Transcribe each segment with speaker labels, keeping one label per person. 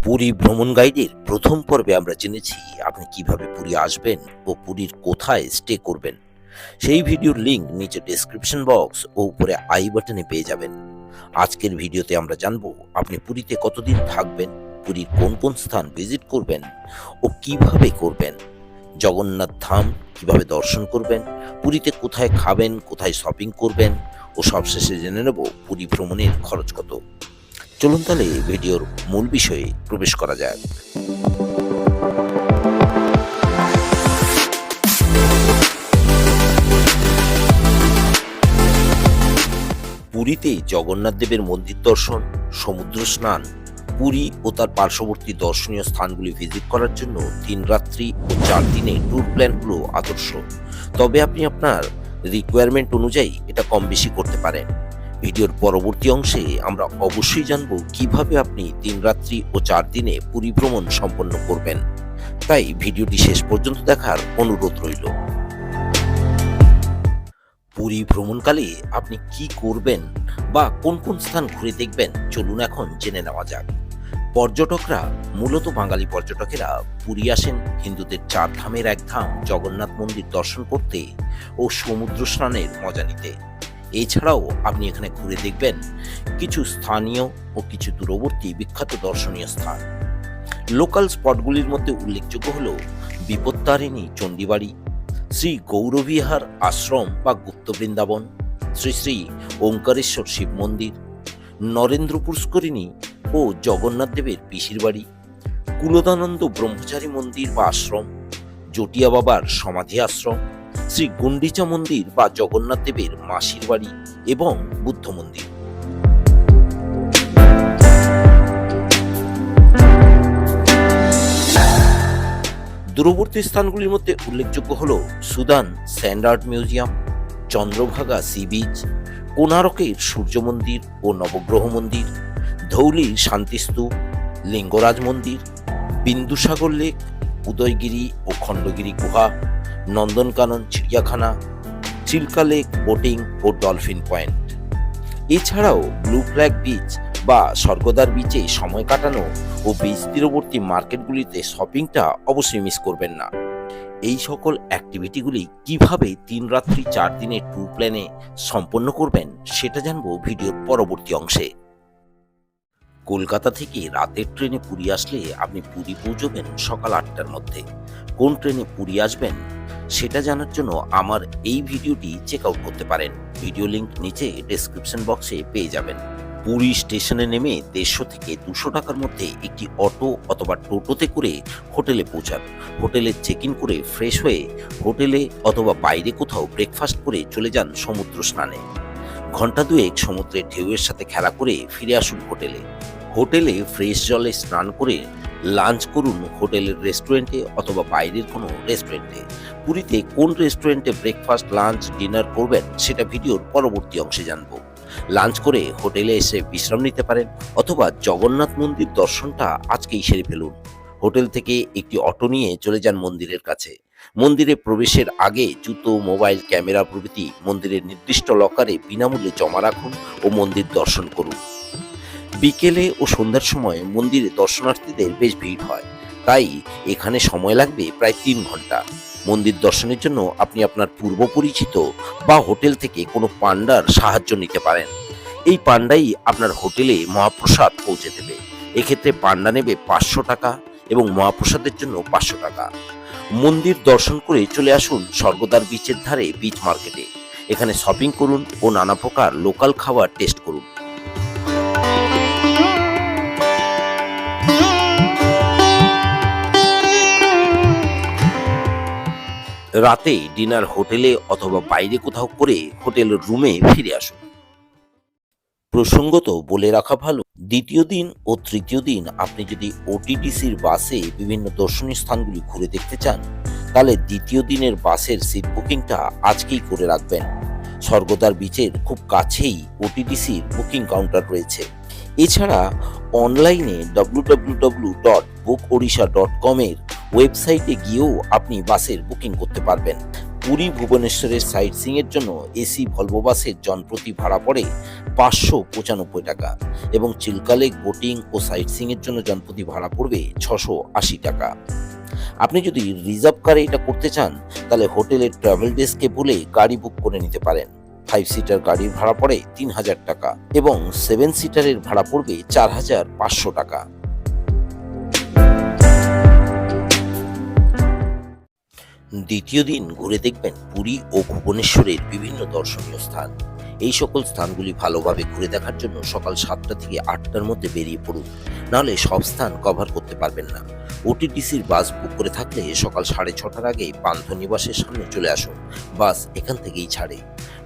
Speaker 1: পুরী ভ্রমণ গাইডের প্রথম পর্বে আমরা জেনেছি আপনি কিভাবে পুরী আসবেন ও পুরীর কোথায় স্টে করবেন। সেই ভিডিওর লিংক নিচে ডেসক্রিপশন বক্স ও উপরে আই বাটনে পেয়ে যাবেন। আজকের ভিডিওতে আমরা জানবো আপনি পুরীতে কতদিন থাকবেন, পুরীর কোন কোন স্থান ভিজিট করবেন ও কিভাবে করবেন, জগন্নাথ ধাম কিভাবে দর্শন করবেন, পুরীতে কোথায় খাবেন, কোথায় শপিং করবেন ও সবশেষে জেনে নেব পুরী ভ্রমণের খরচ কত। চলুন তাহলে ভিডিওর মূল বিষয়ে প্রবেশ করা যাক। পুরীতে জগন্নাথ দেবের মন্দির দর্শন, সমুদ্র স্নান, পুরী ও তার পার্শ্ববর্তী দর্শনীয় স্থানগুলি ভিজিট করার জন্য 3 রাত্রি ও 4 দিনের ট্যুর প্ল্যানগুলো আদর্শ। তবে আপনি আপনার রিকোয়ারমেন্ট অনুযায়ী এটা কম বেশি করতে পারেন। ভিডিওর পরবর্তী অংশে আমরা অবশ্যই জানব কিভাবে আপনি 3 রাত্রি ও 4 দিনে পুরী ভ্রমণ সম্পন্ন করবেন। তাই ভিডিওটি শেষ পর্যন্ত দেখার অনুরোধ রইল। পুরী ভ্রমণকালে আপনি কি করবেন বা কোন কোন স্থান ঘুরে দেখবেন, চলুন এখন জেনে নেওয়া যাক। পর্যটকরা, মূলত বাঙালি পর্যটকেরা পুরী আসেন হিন্দুদের 4 ধামের এক ধাম জগন্নাথ মন্দির দর্শন করতে ও সমুদ্র স্নানের মজা নিতে। এছাড়াও আপনি এখানে ঘুরে দেখবেন কিছু স্থানীয় ও কিছু দূরবর্তী বিখ্যাত দর্শনীয় স্থান। লোকাল স্পটগুলির মধ্যে উল্লেখযোগ্য হল বিপত্তারিণী চণ্ডীবাড়ি, শ্রী গৌরবিহার আশ্রম বা গুপ্ত বৃন্দাবন, শ্রী শ্রী ওঙ্কারেশ্বর শিব মন্দির, নরেন্দ্র পুষ্করিণী ও জগন্নাথ দেবের পিসির বাড়ি, কুলদানন্দ ব্রহ্মচারী মন্দির বা আশ্রম, জটিয়া বাবার সমাধি আশ্রম, শ্রী গুন্ডিচা মন্দির বা জগন্নাথ দেবের মাসির বাড়ি এবং বুদ্ধ মন্দির। দূরবর্তী স্থানগুলির মধ্যে উল্লেখযোগ্য হল সুদান sand art museum, Chandrabhaga sea beach, কোণারকের সূর্য মন্দির ও নবগ্রহ মন্দির, ধৌলির শান্তিস্তূপ, লিঙ্গরাজ মন্দির, বিন্দুসাগর লেক, উদয়গিরি ও খণ্ডগিরি গুহা, নন্দনকানন চিড়িয়াখানা, চিল্কা লেক বোটিং ও ডলফিন পয়েন্ট। এছাড়াও ব্লু ফ্ল্যাগ বিচ বা স্বর্গদ্বার বিচে সময় কাটানো ও বিচ তীরবর্তী মার্কেটগুলিতে শপিংটা অবশ্যই মিস করবেন না। এই সকল অ্যাক্টিভিটিগুলি কিভাবে 3 রাত্রি 4 দিনের ট্যুর প্ল্যানে সম্পন্ন করবেন সেটা জানবো ভিডিওর পরবর্তী অংশে। কলকাতা থেকে রাতের ট্রেনে পুরী আসলে আপনি পুরী পৌঁছবেন সকাল 8টার মধ্যে। কোন ট্রেনে পুরী আসবেন সেটা জানার জন্য আমার এই ভিডিওটি চেক আউট করতে পারেন। ভিডিও লিংক নিচে ডেসক্রিপশন বক্সে পেয়ে যাবেন। পুরী স্টেশনে নেমে 150 থেকে 200 টাকার মধ্যে একটি অটো অথবা টোটোতে করে হোটেলে পৌঁছান। হোটেলে চেক ইন করে ফ্রেশ হয়ে হোটেলে অথবা বাইরে কোথাও ব্রেকফাস্ট করে চলে যান সমুদ্র স্নানে। ঘন্টা 2 সমুদ্রের ঢেউয়ের সাথে খেলা করে ফিরে আসুন হোটেলে। হোটেলে ফ্রেশ জলে স্নান করে লাঞ্চ করুন হোটেলের রেস্টুরেন্টে অথবা বাইরের কোনো রেস্টুরেন্টে। পুরীতে কোন রেস্টুরেন্টে ব্রেকফাস্ট, লাঞ্চ, ডিনার করবেন সেটা ভিডিওর পরবর্তী অংশে জানবো। লাঞ্চ করে হোটেলে এসে বিশ্রাম নিতে পারেন অথবা জগন্নাথ মন্দির দর্শনটা আজকেই সেরে ফেলুন। হোটেল থেকে একটি অটো নিয়ে চলে যান মন্দিরের কাছে। মন্দিরে প্রবেশের আগে জুতো, মোবাইল, ক্যামেরা প্রভৃতি মন্দিরের নির্দিষ্ট লকারে বিনামূল্যে জমা রাখুন ও মন্দির দর্শন করুন। বিকেলে ও সন্ধ্যার সময় মন্দিরে দর্শনার্থীদের বেশ ভিড় হয়, তাই এখানে সময় লাগবে প্রায় 3 ঘন্টা। মন্দির দর্শনের জন্য আপনি আপনার পূর্ব পরিচিত বা হোটেল থেকে কোনো পান্ডার সাহায্য নিতে পারেন। এই পান্ডাই আপনার হোটেলে মহাপ্রসাদ পৌঁছে দেবে। এক্ষেত্রে পান্ডা নেবে 500 টাকা এবং মহাপ্রসাদের জন্য 500 টাকা। মন্দির দর্শন করে চলে আসুন স্বর্গদ্বার বিচের ধারে বিচ মার্কেটে। এখানে শপিং করুন ও নানা প্রকার লোকাল খাবার টেস্ট করুন। রাতে ডিনার হোটেলে অথবা বাইরে কোথাও করে হোটেলের রুমে ফিরে আসুন। প্রসঙ্গত বলে রাখা ভালো, দ্বিতীয় দিন ও তৃতীয় দিন আপনি যদি ওটিটিসির বাসে বিভিন্ন দর্শনীয় স্থানগুলি ঘুরে দেখতে চান তাহলে দ্বিতীয় দিনের বাসের সিট বুকিংটা আজকেই করে রাখবেন। স্বর্গদ্বার বিচের খুব কাছেই ওটিটিসির বুকিং কাউন্টার রয়েছে। এছাড়া অনলাইনে www.bookodisha.com এর ওয়েবসাইটে গিয়েও আপনি বাসের বুকিং করতে পারবেন। পুরী ভুবনেশ্বরের সাইট সিইং এর জন্য এসি ভলভো বাসের জনপ্রতি ভাড়া পড়ে 595 টাকা এবং চিল্কা লেক বোটিং ও সাইট সিইং এর জন্য জনপ্রতি ভাড়া পড়বে 680 টাকা। আপনি যদি রিজার্ভ কারে এটা করতে চান তাহলে হোটেলের ট্রাভেল ডেস্কে বলে গাড়ি বুক করে নিতে পারেন। 5 সিটার গাড়ির ভাড়া পড়ে 3000 টাকা এবং 7 সিটারের ভাড়া পড়বে 4500 টাকা। দ্বিতীয় দিন ঘুরে দেখবেন পুরী ও ভুবনেশ্বরের বিভিন্ন দর্শনীয় স্থান। এই সকল স্থানগুলি ভালোভাবে ঘুরে দেখার জন্য সকাল 7টা থেকে 8টার মধ্যে বেরিয়ে পড়ুন, নাহলে সব স্থান কভার করতে পারবেন না। ওটিডিসির বাস বুক করে থাকলে সকাল 6:30টার আগে পান্থনিবাসের সামনে চলে আসুন, বাস এখান থেকেই ছাড়ে।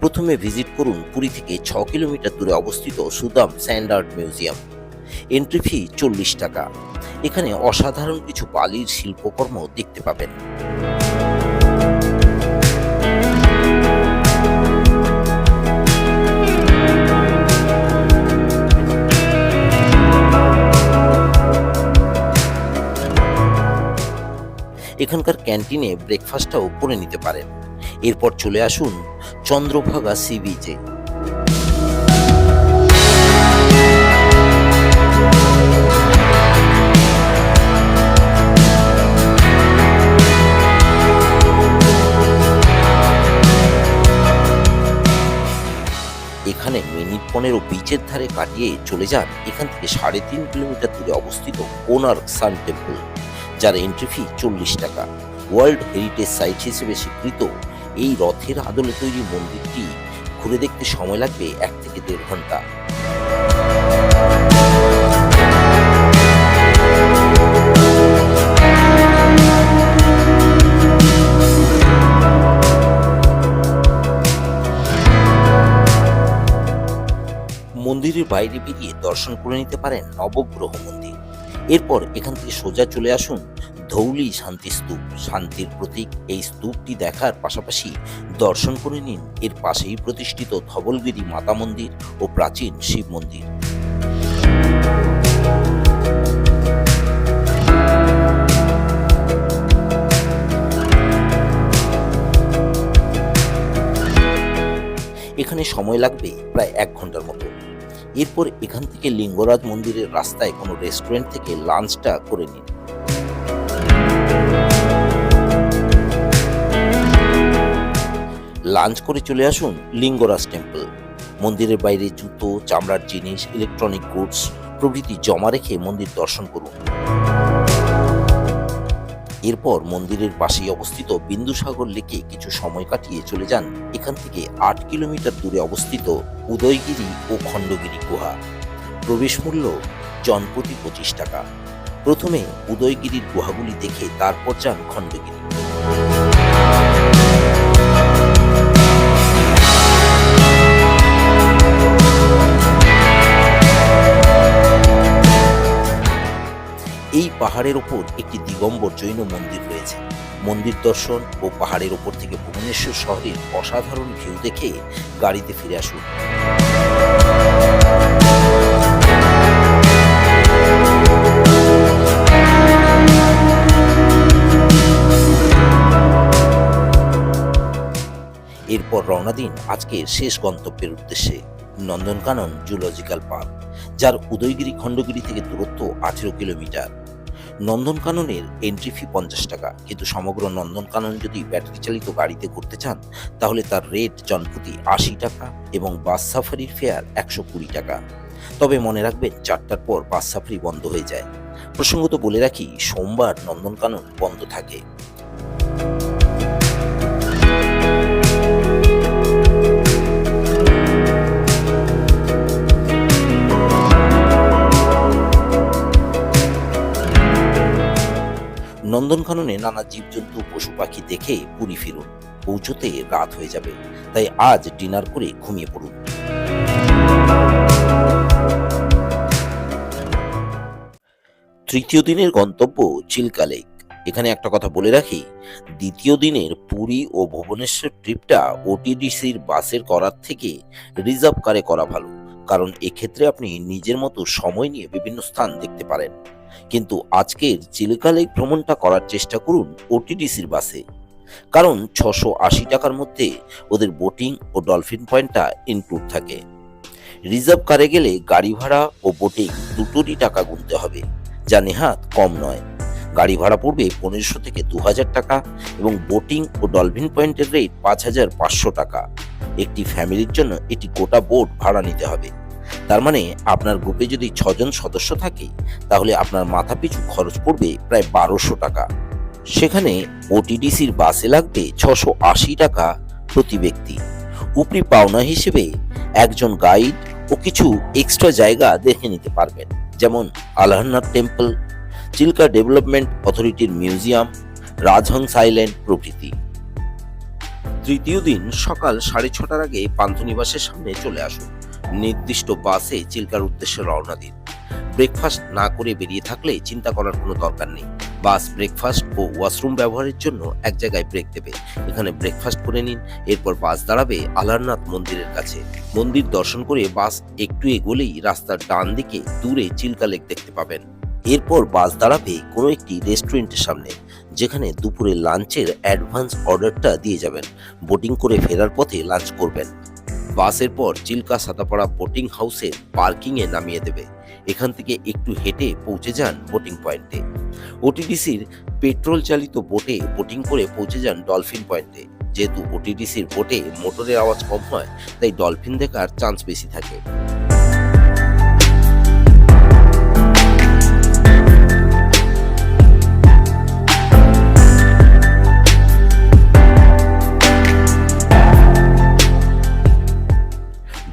Speaker 1: প্রথমে ভিজিট করুন পুরী থেকে 6 কিলোমিটার দূরে অবস্থিত Sudam sand art museum. Entry fee 40 টাকা। এখানে অসাধারণ কিছু বালির শিল্পকর্ম দেখতে পাবেন। এখানকার ক্যান্টিনে ব্রেকফাস্টটাও করে নিতে পারেন। এরপর চলে আসুন চন্দ্রভাগা সি বিচে। এখানে মিনিট 15 বিচের ধারে কাটিয়ে চলে যান এখান থেকে 3.5 কিলোমিটার দূরে অবস্থিত কোনার্ক সান টেম্পল, যার এন্ট্রি ফি 40 টাকা। ওয়ার্ল্ড হেরিটেজ সাইট হিসেবে স্বীকৃত এই রথের আদলে তৈরি মন্দিরটি ঘুরে দেখতে সময় লাগবে 1 থেকে 1.5 ঘন্টা। মন্দিরের বাইরে বেরিয়ে দর্শন করে নিতে পারেন নবগ্রহ মন্দির। এরপর এখান থেকে সোজা চলে আসুন ধৌলি শান্তি স্তূপ, শান্তির প্রতীক। এই স্তূপটি দেখার পাশাপাশি দর্শন করে নিন এর পাশেই প্রতিষ্ঠিত ধবলগিরি মাতা মন্দির ও প্রাচীন শিব মন্দির। এখানে সময় লাগবে প্রায় 1 ঘন্টার মতো। এরপর এখান থেকে লিঙ্গরাজ মন্দিরের রাস্তায় কোনো রেস্টুরেন্ট থেকে লাঞ্চটা করে নিন। লাঞ্চ করে চলে আসুন লিঙ্গরাজ টেম্পল। মন্দিরের বাইরে জুতো, চামড়ার জিনিস, ইলেকট্রনিক গুডস প্রভৃতি জমা রেখে মন্দির দর্শন করুন। এরপর মন্দিরের পাশেই অবস্থিত বিন্দুসাগর লেকে কিছু সময় কাটিয়ে চলে যান এখান থেকে 8 কিলোমিটার দূরে অবস্থিত উদয়গিরি ও খণ্ডগিরি গুহা। প্রবেশ মূল্য জনপ্রতি 25 টাকা। প্রথমে উদয়গিরির গুহাগুলি দেখে তারপর যান খণ্ডগিরি। এই পাহাড়ের ওপর একটি দিগম্বর জৈন মন্দির রয়েছে। মন্দির দর্শন ও পাহাড়ের ওপর থেকে ভুবনেশ্বর শহরের অসাধারণ ভিউ দেখে গাড়িতে ফিরে আসুন। এরপর রওনা দিন আজকের শেষ গন্তব্যের উদ্দেশ্যে, নন্দনকানন জুলজিক্যাল পার্ক, যার উদয়গিরি খণ্ডগিরি থেকে দূরত্ব 18 কিলোমিটার। নন্দনকাননের এন্ট্রি ফি 50 টাকা, কিন্তু সমগ্র নন্দনকানন যদি ব্যাটারি চালিত গাড়িতে ঘুরতে চান তাহলে তার রেট জনপ্রতি 80 টাকা এবং বাস সাফারির ফেয়ার 120 টাকা। তবে মনে রাখবেন 4টার পর বাস সাফারি বন্ধ হয়ে যায়। প্রসঙ্গত বলে রাখি, সোমবার নন্দনকানন বন্ধ থাকে। নন্দনকাননে নানা জীবজন্তু, পশু পাখি দেখে পুরী ফিরুন। পৌঁছতে রাত হয়ে যাবে, তাই আজ ডিনার করে ঘুমিয়ে পড়ুন। তৃতীয় দিনের গন্তব্য চিল্কা লেক। এখানে একটা কথা বলে রাখি, দ্বিতীয় দিনের পুরী ও ভুবনেশ্বর ট্রিপটা ওটিডিসির বাসের করার থেকে রিজার্ভ কারে করা ভালো, কারণ এক্ষেত্রে আপনি নিজের মতো সময় নিয়ে বিভিন্ন স্থান দেখতে পারেন। কিন্তু আজকের চিল্কা লেক ভ্রমণটা করার চেষ্টা করুন ওটিডিসির বাসে। কারণ 680 টাকার মধ্যে ওদের বোটিং ও ডলফিন পয়েন্টটা ইনক্লুড থাকে। রিজার্ভ কারে গেলে গাড়ি ভাড়া ও বোটিং দুটোরই টাকা গুনতে হবে, যা নেহাত কম নয়। গাড়ি ভাড়া পড়বে 1500 থেকে 2000 টাকা এবং বোটিং ও ডলফিন পয়েন্টের রেট 5500 টাকা। একটি ফ্যামিলির জন্য এটি গোটা বোট ভাড়া নিতে হবে। তার মানে আপনার গ্রুপে যদি 6 জন সদস্য থাকে তাহলে আপনার মাথাপিছু খরচ পড়বে প্রায় 1200 টাকা। সেখানে ওটিডিসির বাসে লাগবে 680 টাকা প্রতি ব্যক্তি। উপরি পাওনা হিসেবে একজন গাইড ও কিছু এক্সট্রা জায়গা দেখে নিতে পারবেন, যেমন আলারনাথ টেম্পল, চিল্কা ডেভেলপমেন্ট অথরিটির মিউজিয়াম, রাজহংস আইল্যান্ড প্রভৃতি। তৃতীয় দিন সকাল 6:30টার আগে পান্থনিবাসের সামনে চলে আসুন। নির্দিষ্ট বাসে চিল্কার উদ্দেশ্যে রওনা দিন। ব্রেকফাস্ট না করে বেরিয়ে থাকলে চিন্তা করার কোনো দরকার নেই। বাস ব্রেকফাস্ট ও ওয়াশরুম ব্যবহারের জন্য এক জায়গায় ব্রেক দেবে। এখানে ব্রেকফাস্ট করে নিন। এরপর বাস দাঁড়াবে আলারনাথ মন্দিরের কাছে। মন্দির দর্শন করে বাস একটু এগোলেই রাস্তার ডান দিকে দূরে চিল্কা লেক দেখতে পাবেন। এরপর বাস দাঁড়াবে কোনো একটি রেস্টুরেন্টের সামনে, যেখানে দুপুরে লাঞ্চের অ্যাডভান্স অর্ডারটা দিয়ে যাবেন। বোটিং করে ফেরার পথে লাঞ্চ করবেন। বাসের পর চিল্কা সাদাপাড়া বোটিং হাউসের পার্কিংয়ে নামিয়ে দেবে। এখান থেকে একটু হেঁটে পৌঁছে যান বোটিং পয়েন্টে। ওটিডিসির পেট্রোল চালিত বোটে বোটিং করে পৌঁছে যান ডলফিন পয়েন্টে। যেহেতু ওটিডিসির বোটে মোটরের আওয়াজ কম হয়, তাই ডলফিন দেখার চান্স বেশি থাকে।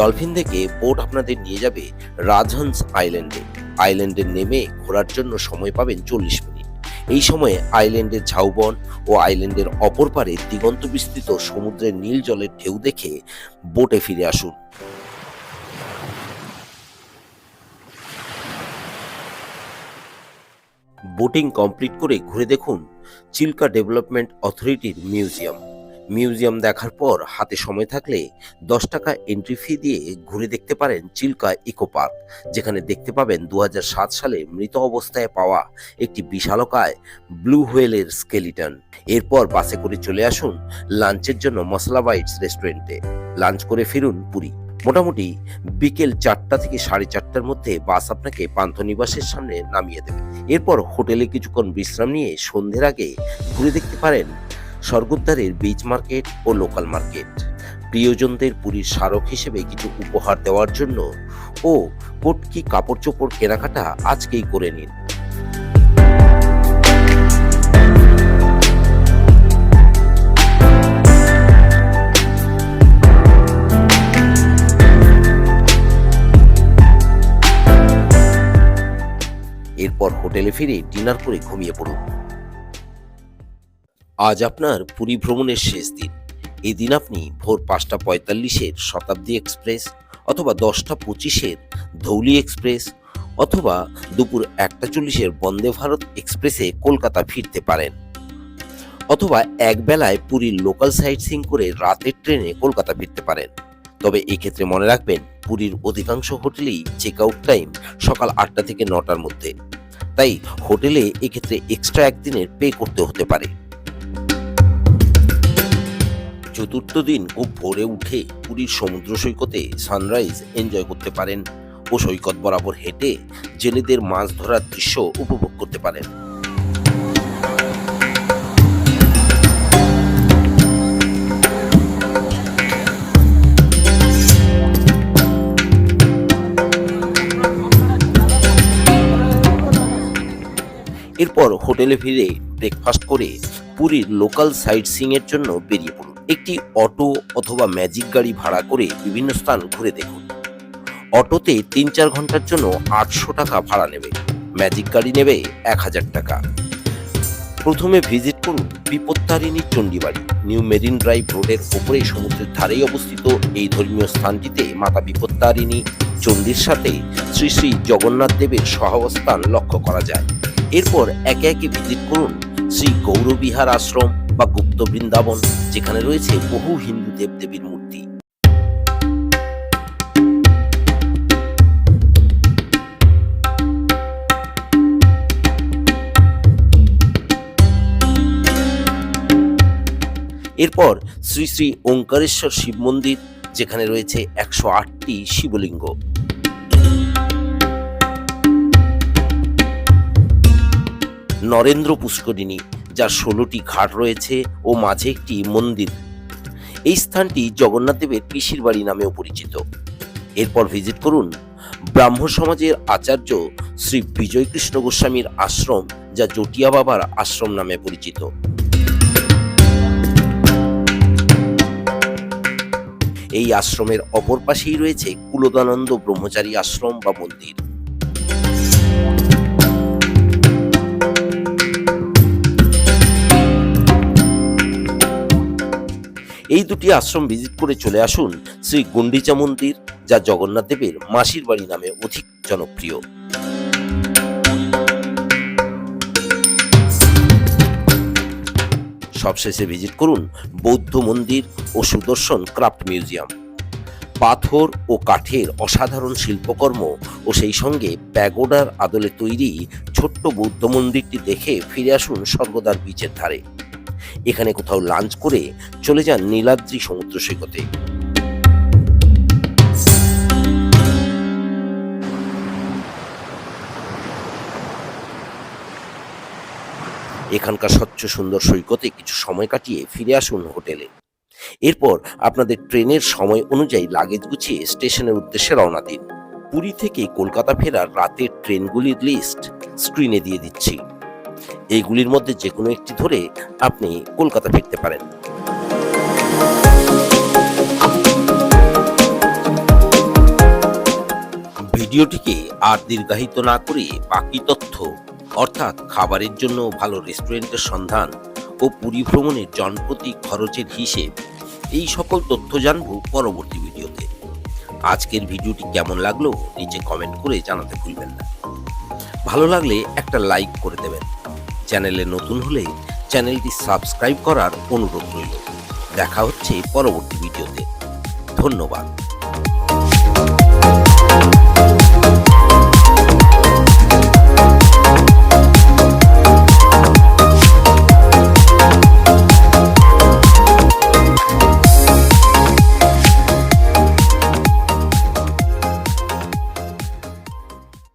Speaker 1: ডলফিন থেকে বোট আপনাদের নিয়ে যাবে রাজহংস আইল্যান্ডে। আইল্যান্ডে নেমে ঘোরার জন্য সময় পাবেন 40 মিনিট। এই সময়ে আইল্যান্ডের ঝাউবন ও আইল্যান্ডের অপর পারে দিগন্ত বিস্তৃত সমুদ্রের নীল জলের ঢেউ দেখে বোটে ফিরে আসুন। বোটিং কমপ্লিট করে ঘুরে দেখুন চিল্কা ডেভেলপমেন্ট অথরিটির মিউজিয়াম। মিউজিয়াম দেখার পর হাতে সময় থাকলে 10 টাকা এন্ট্রি ফি দিয়ে ঘুরে দেখতে পারেন চিল্কা ইকো পার্ক, যেখানে দেখতে পাবেন 2007 সালে মৃত অবস্থায় পাওয়া একটি বিশালকায় ব্লু হোয়েলের স্কেলিটন। এরপর বাসে করে চলে আসুন লাঞ্চের জন্য মশলা বাইটস রেস্টুরেন্টে। লাঞ্চ করে ফিরুন পুরী। মোটামুটি বিকেল 4টা থেকে 4:30টার মধ্যে বাস আপনাকে পান্থনিবাসের সামনে নামিয়ে দেবে। এরপর হোটেলে কিছুক্ষণ বিশ্রাম নিয়ে সন্ধ্যের আগে ঘুরে দেখতে পারেন স্বর্গদ্বারের বিচ মার্কেট ও লোকাল মার্কেট। প্রিয়জনদের পুরীর স্মারক হিসেবে কিছু উপহার দেওয়ার জন্য ও কটকি কাপড় চোপড় কেনাকাটা আজকেই করে নিন। এরপর হোটেলে ফিরে ডিনার করে ঘুমিয়ে পড়ুন। আজ আপনার পুরী ভ্রমণের শেষ দিন। এই দিন আপনি ভোর 5:45-এর শতাব্দী এক্সপ্রেস অথবা 10:25-এর ধৌলি এক্সপ্রেস অথবা দুপুর 1:40-এর বন্দে ভারত এক্সপ্রেসে কলকাতা ফিরতে পারেন, অথবা একবেলায় পুরীর লোকাল সাইট সিইং করে রাতের ট্রেনে কলকাতা ফিরতে পারেন। তবে এক্ষেত্রে মনে রাখবেন, পুরীর অধিকাংশ হোটেলেই চেক আউট টাইম সকাল 8টা থেকে 9টার মধ্যে, তাই হোটেলে এক্ষেত্রে এক্সট্রা একদিনের পে করতে হতে পারে। চতুর্থ দিন খুব ভোরে উঠে পুরীর সমুদ্র সৈকতে সানরাইজ এনজয় করতে পারেন ও সৈকত বরাবর হেঁটে জেলেদের মাছ ধরার দৃশ্য উপভোগ করতে পারেন। এরপর হোটেলে ফিরে ব্রেকফাস্ট করে পুরীর লোকাল সাইট সিইং এর জন্য বেরিয়ে পড়ুন। একটি অটো অথবা ম্যাজিক গাড়ি ভাড়া করে বিভিন্ন স্থান ঘুরে দেখুন। অটোতে 3-4 ঘন্টার জন্য 800 টাকা ভাড়া নেবে, ম্যাজিক গাড়ি নেবে 1000 টাকা। প্রথমে ভিজিট করুন Bipattarini Chandibari. New marine drive রোডের ওপরে সমুদ্রের ধারেই অবস্থিত এই ধর্মীয় স্থানটিতে মাতা বিপত্তারিণী চণ্ডীর সাথে শ্রী শ্রী জগন্নাথ দেবের সহাবস্থান লক্ষ্য করা যায়। এরপর একে একে ভিজিট করুন শ্রী গৌরবিহার আশ্রম বা গুপ্ত বৃন্দাবন, যেখানে রয়েছে বহু হিন্দু দেবদেবীর মূর্তি। এরপর শ্রী শ্রী ওঙ্কারেশ্বর শিব মন্দির, যেখানে রয়েছে 108টি শিবলিঙ্গ। নরেন্দ্র পুষ্করিণী, যার 16টি ঘাট রয়েছে ও মাঝে একটি মন্দির। এই স্থানটি জগন্নাথ দেবের পিসির বাড়ি নামেও পরিচিত। এরপর ভিজিট করুন ব্রাহ্ম সমাজের আচার্য শ্রী বিজয় কৃষ্ণ গোস্বামীর আশ্রম, যা জটিয়া বাবার আশ্রম নামে পরিচিত। এই আশ্রমের অপর পাশেই রয়েছে কুলদানন্দ ব্রহ্মচারী আশ্রম বা মন্দির। এই দুটি আশ্রম ভিজিট করে চলে আসুন শ্রী গুন্ডিচা মন্দির, যা জগন্নাথ দেবের মাসির বাড়ি নামে অধিক জনপ্রিয়। সবশেষে ভিজিট করুন বৌদ্ধ মন্দির ও সুদর্শন ক্রাফট মিউজিয়াম। পাথর ও কাঠের অসাধারণ শিল্পকর্ম ও সেই সঙ্গে প্যাগোডার আদলে তৈরি ছোট্ট বৌদ্ধ মন্দিরটি দেখে ফিরে আসুন স্বর্গদ্বার বিচের ধারে। এখানে কোথাও লাঞ্চ করে চলে যান নীলাদ্রি সমুদ্র সৈকতে। এখানকার স্বচ্ছ সুন্দর সৈকতে কিছু সময় কাটিয়ে ফিরে আসুন হোটেলে। এরপর আপনাদের ট্রেনের সময় অনুযায়ী লাগেজ গুছিয়ে স্টেশনের উদ্দেশ্যে রওনা দিন। পুরী থেকে কলকাতা ফেরার রাতের ট্রেনগুলির লিস্ট স্ক্রিনে দিয়ে দিচ্ছি। এইগুলির মধ্যে যে কোনো একটি ধরে আপনি কলকাতা ফিরতে পারেন। ভিডিওটিকে আর দীর্ঘায়িত না করে বাকি তথ্য, অর্থাৎ খাবারের জন্য ভালো রেস্টুরেন্টের সন্ধান ও পুরী ভ্রমণের জনপ্রতি খরচের হিসেব, এই সকল তথ্য জানব পরবর্তী ভিডিওতে। আজকের ভিডিওটি কেমন লাগলো নিচে কমেন্ট করে জানাতে ভুলবেন না। ভালো লাগলে একটা লাইক করে দেবেন। চ্যানেলে নতুন হলে চ্যানেলটি সাবস্ক্রাইব করার অনুরোধ রইল। দেখা হচ্ছে পরবর্তী ভিডিওতে। ধন্যবাদ।